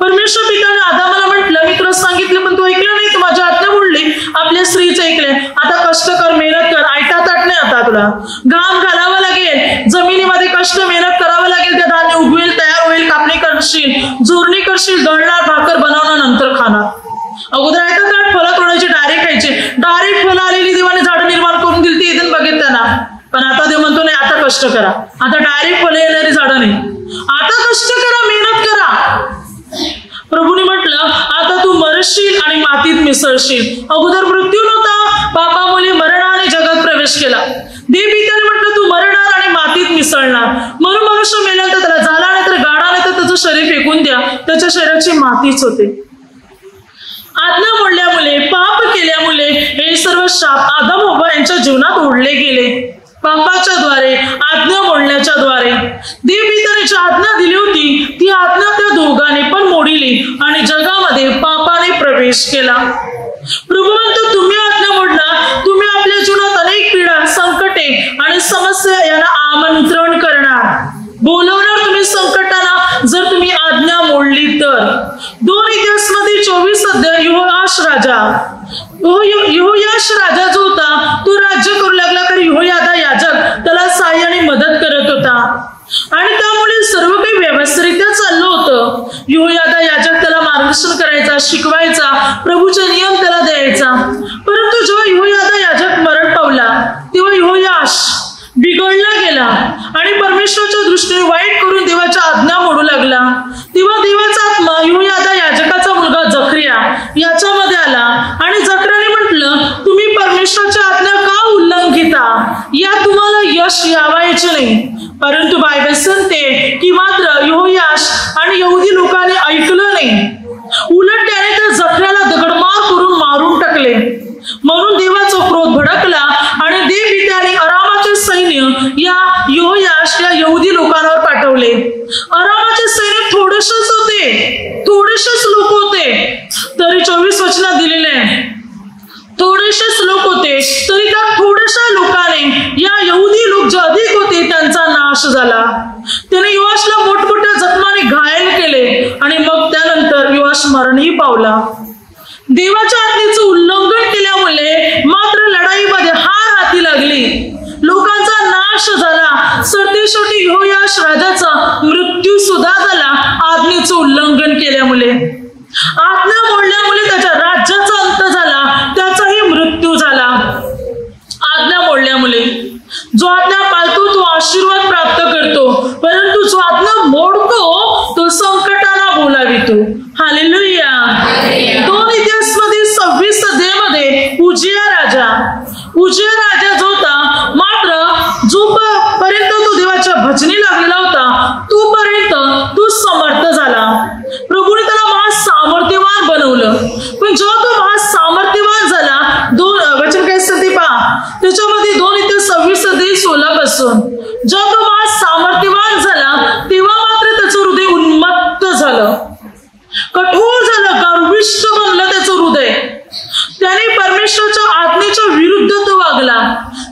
परमेश्वर पिताने आदामाला म्हटलं, मी तुला सांगितलं पण तू ऐकलं नाही, तू माझ्या आज्ञा मोडली, आपल्या स्त्रीचे ऐकले. आता कष्ट कर, मेहनत कर, आयता ताट नाही, आता तुला घाम घालावा लागेल, जमिनीमध्ये कष्ट मेहनत करावं लागेल. त्या धान्य उगवेल, तयार होईल, कापणी करशील, जोडणी करशील, दळणार, भाकर बनवणार, नंतर खाणार. अगोदर आयता ताट फळं तोडायची, डायरेक्ट खायची. डायरेक्ट फळं आलेली देवाने झाडं निर्माण करून दिली ती इथून बघित त्यांना. पण आता देव म्हणतो नाही, आता कष्ट करा. आता डायरेक्ट फळं येणारी झाडं नाही, आता कष्ट करा, मेहनत करा. प्रभूने म्हटलं, आता तू मरशील आणि मातीत मिसळशील. अगोदर मृत्यू नव्हता, पापामुळे मरणाने जगात प्रवेश केला. देव पित्याने म्हटलं, तू मरणार आणि मातीत मिसळणार. म्हणून मनुष्य मेल्यानंतर त्याला झाला नाही तर गाडा नाही तर त्याचं शरीर फेकून द्या, त्याच्या शरीराची मातीच होते. आज्ञा मोडल्यामुळे, पाप केल्यामुळे हे सर्व शाप आदम हव्वा यांच्या जीवनात ओढले गेले. पापाच्या द्वारे, आज्ञा मोडण्याच्या द्वारे. देव पित्याने जी आज्ञा दिली होती ती आज्ञा त्या दोघांनी पण मोडली आणि जगामध्ये पापाने प्रवेश केला. प्रभू म्हणतो, तुम्ही आज्ञा मोडणार, तुम्ही आपल्या जीवनात अनेक पीडा, संकटे आणि समस्या यांना आमंत्रण करणार, बोलवणार तुम्ही संकटांना, जर तुम्ही आज्ञा मोडली तर. 2 इतिहासमध्ये 24 अध्याय यहोयाश राजा जो होता तो राज्य करू लागला, कारण यहोयादा याजक त्याला सहाय्याने मदत करत होता आणि त्यामुळे सर्व काही व्यवस्थितरित्या चाललं होतं. यहोयादा याजक त्याला मार्गदर्शन करायचा, शिकवायचा, प्रभूचे नियम त्याला द्यायचा. परंतु जेव्हा यहोयादा याजक मरण पावला तेव्हा यहोयाश बिघडला गेला आणि परमेश्वराच्या दृष्टीने वाईट करून देवाच्या आज्ञा मोडू लागला. तेव्हा देवाचा आत्मा यहोयादा याजकाचा मुलगा जकरिया याच्यामध्ये आला आणि जकरियाने म्हटलं, तुम्ही परमेश्वराच्या आज्ञा का उल्लंघिता, या तुम्हाला यश यावायचे नाही. परंतु बायबल सांगते की मात्र यहोयाश आणि यहुदी लोकांनी ऐकलं नाही, उलट त्याने त्या जकरियाला दगडमार करून मारून टाकले. म्हणून देवाचा क्रोध भडकला आणि देव पित्याने अरामाचे सैन्य या यहोयाश या यहुदी लोकांवर पाठवले. अरामाचे सैन्य थोडेसेच होते, थोडेसेच लोक होते, तरी 24 वचनात दिलेले थोडेसेच लोक होते, तरी त्या थोड्याशा लोकांनी या यहुदी लोक जे अधिक होते त्यांचा नाश झाला. त्याने योआशला मोठमोठ्या जखमाने घायल केले आणि मग त्यानंतर योआश मरणही पावला. देवाच्या आज्ञेचं उल्लंघन केल्यामुळे मात्र लढाईमध्ये हार हाती लागली, लोकांचा नाश झाला. सरतेशेवटी यहोयाश राजाचा मृत्यू सुद्धा झाला आज्ञेचं उल्लंघन केल्यामुळे. आज्ञा मोडल्यामुळे त्याच्या राज्याचा अंत झाला, त्याचाही मृत्यू झाला. आज्ञा मोडल्यामुळे जो आज्ञा पाळतो तो आशीर्वाद प्राप्त करतो, परंतु जो आज्ञा मोडतो तो संकटाला बोलावितो. हालेलुया. 2 इतिहासमध्ये 26 अध्यायामध्ये उजिया राजा जो होता, मात्र जोपर्यंत तो देवाच्या भजनी लागलेला होता तोपर्यंत तो समर्थ झाला. प्रभूने त्याला महासामर्थ्यवान बनवलं. पण जेव्हा तो महासामर्थ्यवान झाला, 2 वचन काय असतं ते पहा, त्याच्यामध्ये 2 इतिहास 26 अध्याय 16 पासून जेव्हा तो महासामर्थ्यवान झाला तेव्हा मात्र त्याचं हृदय उन्मत्त झालं, कठोर झालं, गर्विष्ठ बनलं त्याचं हृदय. त्याने परमेश्वराच्या आज्ञेच्या विरुद्ध तो वागला.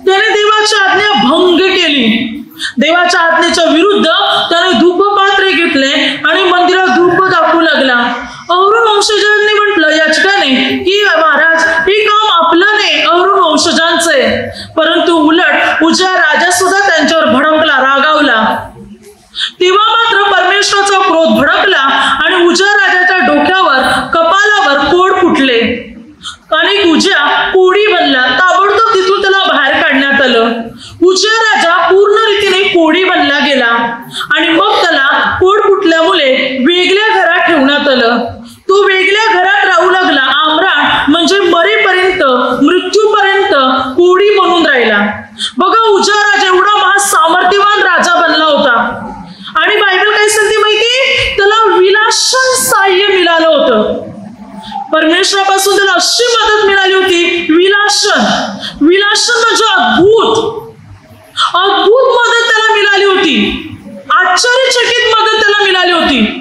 त्याने देवाची आज्ञा भंग केली. देवाच्या आज्ञेच्या विरुद्ध त्याने धूपपात्रे घेतले आणि मंदिरात धूप दाखवू लागला. अहरोन वंशजांनी म्हटलं याचकाने की महाराज हे काम आपलं नाही, अहरोन वंशजांचं आहे. परंतु उलट उजिया राजा सुद्धा त्यांच्यावर भडकला, रागावला. तेव्हा मात्र परमेश्वराचा क्रोध भडकला आणि उजिया राजाच्या डोक्यावर, कपालावर कोड फुटले आणि उजिया कोडी बनला. ताबडतोब तिथून त्याला बाहेर काढण्यात आलं. उजिया राजा पूर्ण रीतीने कोडी बनला गेला आणि मग त्याला कोड फुटल्यामुळे वेगळ्या घरात ठेवण्यात आलं. तो वेगळ्या घरात राहू लागला परमेश्वरापासून त्याला अशी मदत मिळाली होती, विलासन म्हणजे अद्भुत मदत त्याला मिळाली होती, आश्चर्यचकित मदत त्याला मिळाली होती.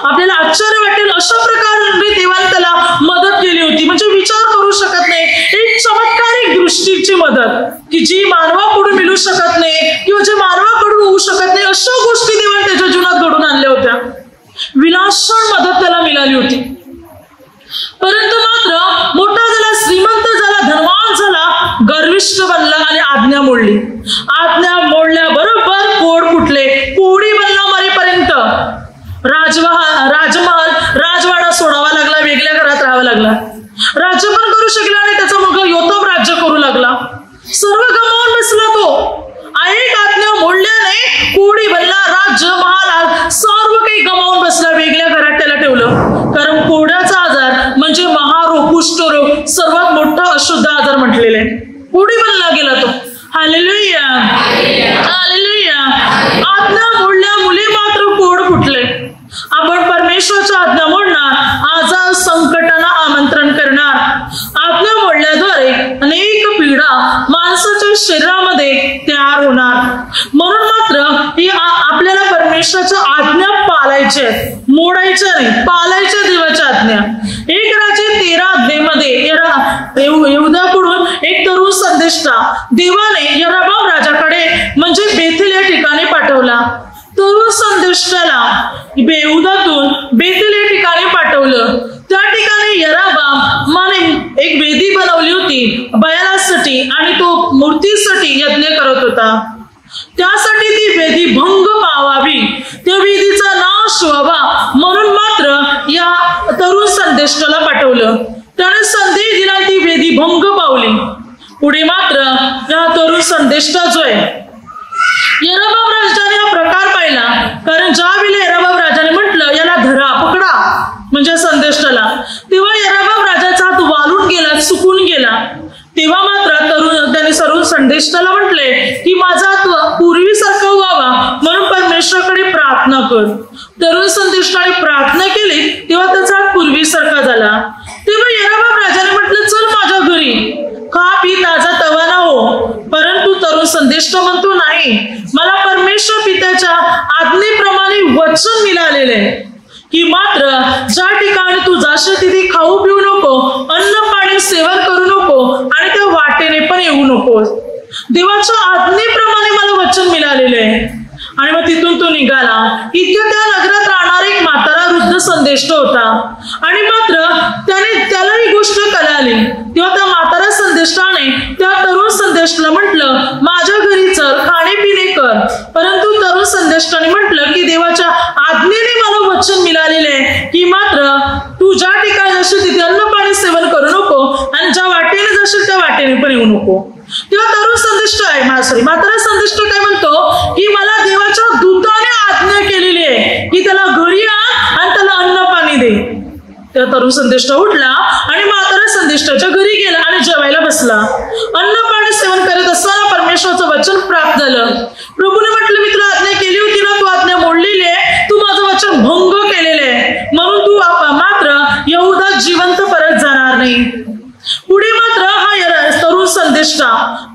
आपल्याला आश्चर्य वाटेल अशा प्रकारे देवाने त्याला मदत केली होती. म्हणजे विचार करू शकत नाही, एक चमत्कारिक दृष्टीची मदत की जी मानवाकडून मिळू शकत नाही किंवा जे मानवाकडून होऊ शकत नाही, अशा गोष्टी देवाने त्याच्या जीवनात घडून आणल्या होत्या. विलासण मदत त्याला मिळाली होती. परंतु मात्र मोठा झाला, श्रीमंत झाला, धनवान झाला, गर्विष्ठ बनला आणि आज्ञा मोडली. आज्ञा मोडल्याबरोबर कोड फुटले, कोडी बनला मरेपर्यंत. राजमहल राजवाडा सोडावा लागला, वेगळ्या घरात राहावं लागला. राज्य पण करू शकला आणि त्याचा मुलगा योताम राज्य करू लागला. सर्व गमावून बसला तो. एक आज्ञा मोडल्याने कोडी बनला, राज्य महाल सर्व काही गमावून बसला, वेगळ्या घरात त्याला ठेवलं. कारण कोड्याचा आजार म्हणजे महारोग, कुष्ठरोग सर्वात मोठा अशुद्ध आजार म्हटलेले. कोडी बनला गेला तो. Hallelujah, hallelujah. आज्ञा मोडल्या मुली मात्र कोड फुटले. आपण परमेश्वराच्या आज्ञा मोडणार, आजार संकटांना आमंत्रण करणार. आज्ञा मोडल्याद्वारे अनेक पीडा माणसाच्या शरीरामध्ये तयार होणार. म्हणून मात्र ही आपल्याला परमेश्वराच्या आज्ञा पाळायच्या, मोडायच्या नाही, पाळायच्या देवाच्या आज्ञा. 1 राजे 13 आज्ञेमध्ये यहूदाकडून एक तरुण संदेष्टा देवाने यरोबाम राजाकडे म्हणजे बेथेल या ठिकाणी पाठवला. तरुण संदेष्टाला यहूदातून बेथेल या ठिकाणी पाठवलं. त्या ठिकाणी यरोबामाने एक वेदी बनवली होती बयालासाठी आणि तो मूर्तीसाठी यज्ञ करत होता. त्यासाठी ती वेदी भंग पावावी, त्या वेदीचा नाश व्हावा म्हणून मात्र या तरुण संदेष्टाला पाठवलं. त्याने संदेश दिला, ती वेदी भंग पावली. पुढे मात्र या तरुण संदेष्टा जो आहे, यरोबाम राजाने हा प्रकार पाहिला. कारण ज्या वेळेला यरोबाम राजाने म्हटलं याला धरा, पकडा म्हणजे संदेष्टाला, तेव्हा यरोबाम राजाचा हात वाळून गेला, सुकून गेला. तेव्हा मात्र त्याने सर्व संदेष्टाला म्हटले की माझा हात पूर्वीसारखा व्हावा म्हणून परमेश्वराकडे प्रार्थना कर. तरुण संदेष्टाने प्रार्थना केली, तेव्हा त्याचा हात पूर्वीसारखा झाला. तेव्हा यरोबाम राजाने म्हटलं चल माझ्या घरी, खा पी ताजा तवाना हो. परंतु तरुण संदेष्टा म्हणतो नाही, मला परमेश्वर पित्याच्या आज्ञेप्रमाणे वचन मिळालेले की मात्र ज्या ठिकाणी तू जाशील तिथे खाऊ पिऊ नको, अन्न पाणी सेवन करू नको आणि त्या वाटेने पण येऊ नकोस. देवाच्या आज्ञेप्रमाणे मला वचन मिळालेले आहे. आणि मग तिथून तो निघाला. इतक्या त्या नगरात राहणारा एक म्हातारा वृद्ध संदेष्ट होता आणि मात्र त्याला ही गोष्ट कळाली. तेव्हा त्या म्हातारा संदेष्टाने त्या तरुण संदेष्टाला म्हटलं माझ्या घरी चल, खाणे पिणे कर. परंतु तरुण संदेष्टाने म्हटलं की देवाच्या आज्ञेने मला वचन मिळालेले आहे की मात्र तू ज्या ठिकाणी जाशील तिथे अन्न पाणी सेवन करू नको आणि ज्या वाटेने जाशील त्या वाटेने पण येऊ नको. तेव्हा तरुण संदिष्ट आहे, म्हातारा संदिष्ट काय म्हणतो की मला देवाच्या दूताने आज्ञा केलेली आहे की त्याला घरी आण आणि त्याला अन्न पाणी दे. त्या तरुण संदिष्ट उठला आणि म्हातारा संदिष्टाच्या घरी गेला आणि जेवायला बसला. अन्न पाणी सेवन करत असताना परमेश्वराचं वचन प्राप्त झालं. प्रभूने म्हटलं मी तुला आज्ञा केली होती ना, तू आज्ञा मोडलेली आहे, तू माझं वचन भंग केलेले आहे म्हणून तू मात्र यहूदात जिवंत परत जाणार नाही. पुढे मात्र हा तरुण संदेष्टा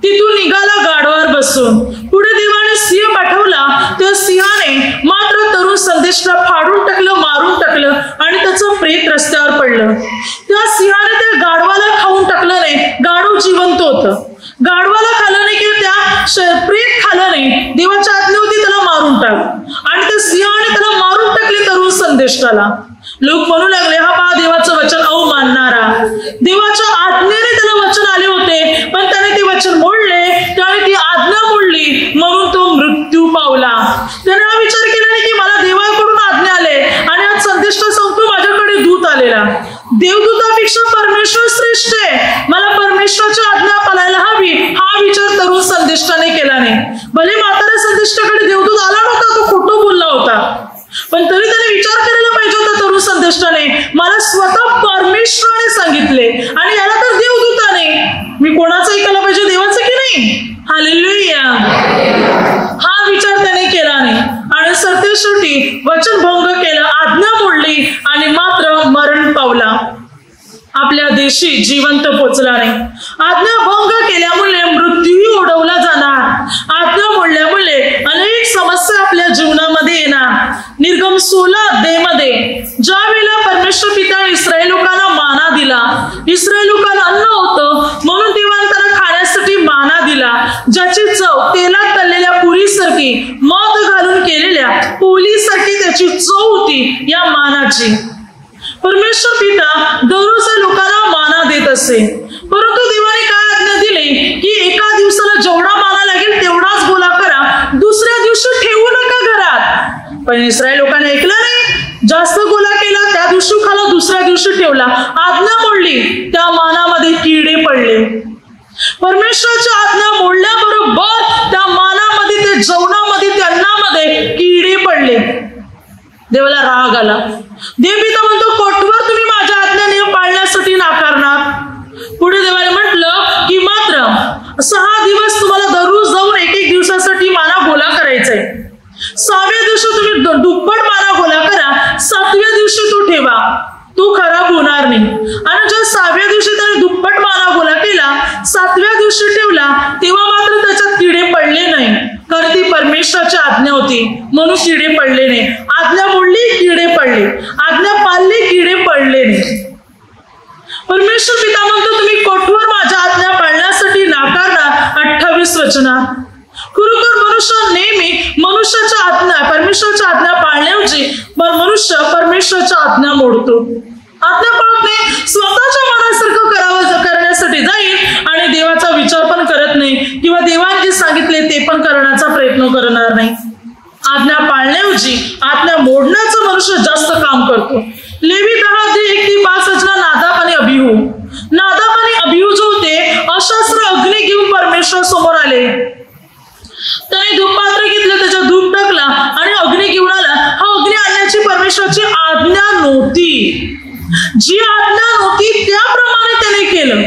तिथून निघाला गाढवावर बसून. पुढे देवाने सिंह पाठवला. त्या सिंहाने मात्र तरुण संदेष्टा फाडून टाकलं, मारून टाकलं आणि त्याचं प्रेत रस्त्यावर पडलं. त्या सिंहाने त्या गाढवाला खाऊन टाकलं नाही, गाढव जिवंत होतं. गाढवाला खाल्लं नाही की त्या प्रेत खाल्लं नाही, देवाच्या आज्ञा होती त्याला मारून टाक आणि त्या सिंहाने त्याला मारून टाकले तरुण संदेष्टाला. लोक म्हणू लागले हा पहा देवाचं वचन अवमानणारा. देवाच्या आज्ञेने त्याला वचन आले होते पण त्याने ते वचन मोडले, त्याने ती आज्ञा मोडली म्हणून तो मृत्यू पावला. त्याने हा विचार केला नाही की मला देवाकडून आज्ञा आले आणि आज संदेष्टा सांगतो माझ्याकडे दूत आलेला. देवदूतापेक्षा परमेश्वर श्रेष्ठ आहे, मला परमेश्वराची आज्ञा पाळायला हवी हा विचार तरुण संदेष्टाने केला नाही. भले म्हाताऱ्या संदेष्टाकडे देवदूत आला नव्हता, तो खोटं बोलला होता, पण तरी त्याने विचार करायला पाहिजे होता तरुण संदेष्टाने मला स्वतः परमेश्वराने सांगितले आणि याला तर देवदूताने, मी कोणाचं ऐकायला पाहिजे, देवाचं की नाही. हालेलुया. हा विचार त्याने केला नाही आणि सरतेशेवटी वचन भंग केलं, आज्ञा मोडली आणि मात्र मरण पावला. आपल्या देशी जिवंत पोचला नाही. आज्ञाभंग केल्यामुळे मृत्यूही ओढवला जाणार. आज्ञा मोडल्यामुळे अनेक समस्या आपल्या जीवनामध्ये येणार. निर्गम 16 अध्यायामध्ये ज्या वेळेला परमेश्वर पिता इस्रायल लोकांना माना दिला, इस्रायल लोकांना अन्न होतं म्हणून देवाने त्यांना खाण्यासाठी माना दिला, ज्याची चव तेलात तळलेल्या पुरीसारखी मध घालून केलेल्या पोळीसारखी त्याची चव होती. या मानाची परमेश्वर पिता दररोज लोकांना माना देत असे, परंतु देवाने काय आज्ञा दिली की एका दिवसाला जेवढा माना लागेल तेवढाच गोळा करा, दुसऱ्या दिवशी ठेवू नका घरात. पण इस्रायल लोकांनी ऐकलं नाही, जास्त गोळा केला, त्या दिवशी खाला, दुसऱ्या दिवशी ठेवला, आज्ञा मोडली, त्या मानामध्ये किडे पडले. परमेश्वराची आज्ञा मोडल्याबरोबर त्या मानामध्ये, त्या जेवणामध्ये, त्या अन्नामध्ये किडे पडले. देवाला राग आला. देवपिता म्हणतो, कोठवर तुम्ही माझ्या आज्ञा नियम पाळण्यासाठी नाकारणार. पुढे देवाने म्हटलं की मात्र 6 दिवस तुम्हाला दररोज जाऊन एक दिवसासाठी माना गोळा करायचाय. 6व्या दिवशी तुम्ही दुप्पट माना गोळा करा, 7व्या दिवशी तो ठेवा, तो खराब होणार नाही. आणि जर 6व्या दिवशी त्याने दुप्पट माना गोळा केला, 7व्या दिवशी ठेवला, तेव्हा मात्र त्याच्यात किडे पडले नाही, कारण ती परमेश्वराची आज्ञा होती म्हणून किडे पडले नाही. आज्ञा मोडली, किडे पडले. आज्ञा पाळली, किडे पडले नाही. परमेश्वर पिता म्हणतो, तुम्ही कोठवर माझ्या आज्ञा पाळण्यासाठी नाकारणार. 28 वचनात खरोखर मनुष्य नेहमी मनुष्याच्या आज्ञा, परमेश्वराच्या आज्ञा पाळण्याऐवजी मनुष्य परमेश्वराच्या आज्ञा मोडतो. आज्ञा पाळत नाही, स्वतःच्या मनासारखं करण्यासाठी जाईल आणि देवाचा विचार पण करत नाही किंवा देवाने जे सांगितले ते पण करण्याचा प्रयत्न करणार नाही. आज्ञा पाळण्याऐवजी आज्ञा मोडण्याचं मनुष्य जास्त काम करतो. लेवी 10:1-5 वचना नादाब आणि अबिहू. नादाब आणि अबिहू जो होते अशास्त्र अग्नी घेऊन परमेश्वर समोर आले. त्याने धूप पात्र घेतलं, त्याच्यात धूप टाकला आणि अग्नी घेऊन आला. हा अग्नी आणण्याची परमेश्वराची आज्ञा नव्हती. जी आज्ञा नव्हती त्याप्रमाणे त्याने केलं.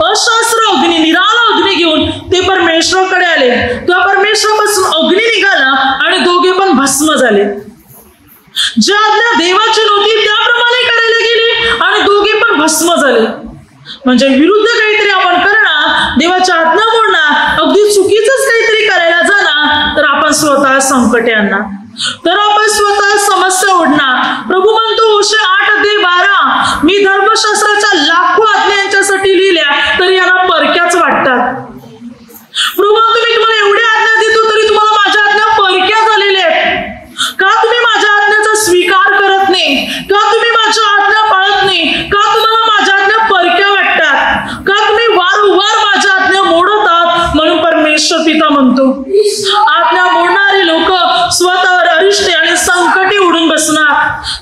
अशास्त्र अग्नी, निराळा अग्नी घेऊन ते परमेश्वराकडे आले. त्या परमेश्वरापासून अग्नी निघाला आणि दोघे पण भस्म झाले. जी आज्ञा देवाची नव्हती त्याप्रमाणे करायला गेली आणि दोघे पण भस्म झाले. म्हणजे विरुद्ध काहीतरी आपण करणार, देवाची आज्ञा मोडणार, अगदी चुकीचंच काहीतरी करायला जाणार, तर आपण स्वतः संकटे आणणार, तर आपण स्वतः समस्या ओढणार. प्रभू म्हणतो होशे 8:12, मी धर्मशास्त्राच्या लाखो आज्ञा यांच्यासाठी लिहिल्या तरी यांना परक्याच वाटतात. प्रभू म्हणतो, मी तुम्हाला एवढ्या आज्ञा देतो तरी तुम्हाला माझ्या आज्ञा परक्या झालेल्या आहेत. का तुम्ही माझ्या आज्ञाचा स्वीकार करत नाही? का तुम्ही माझ्या आज्ञा पाळत नाही? का तुम्हाला माझ्या आज्ञा परक्या वाटतात? का तुम्ही वारंवार माझ्या आज्ञा मोडत आहात? म्हणून परमेश्वर पिता म्हणतो, आज्ञा मोडणारे लोक स्वतःवर अरिष्टे आणि संकटे ओढून बसणार,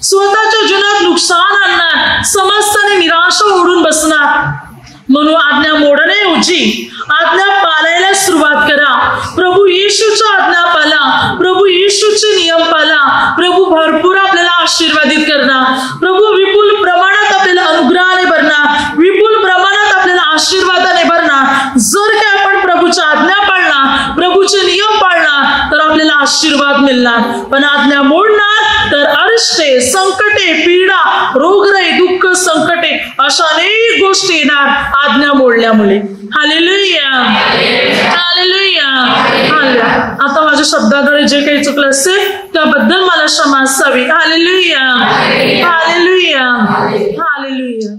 स्वतःच्या जीवनात नुकसान आणणार, समस्या आणि निराशा ओढून बसणार. म्हणून आज्ञा मोडण्याऐवजी आज्ञा पाळायला सुरुवात करा. प्रभू येशूची आज्ञा पाळा, प्रभू येशूचे नियम पाळा. प्रभू भरपूर आपल्याला आशीर्वादित करणार. प्रभू विपुल प्रमाणात आपल्याला अनुग्रहाने भरणार, विपुल प्रमाणात आपल्याला आशीर्वादाने भरणार. जर काय आपण प्रभूच्या आज्ञा पाळणार, प्रभूचे नियम पाळणार, तर आपल्याला आशीर्वाद मिळणार. पण आज्ञा मोडणार तर अरिष्टे, संकटे, पीडा, रोगराई, दुःख, संकटे अशा अनेक गोष्टी येणार आज्ञा मोडल्यामुळे. Hallelujah, hallelujah, hallelujah. आता माझ्या शब्दाद्वारे जे काही चुकलं असेल त्याबद्दल मला क्षमा असावी. Hallelujah, hallelujah, hallelujah.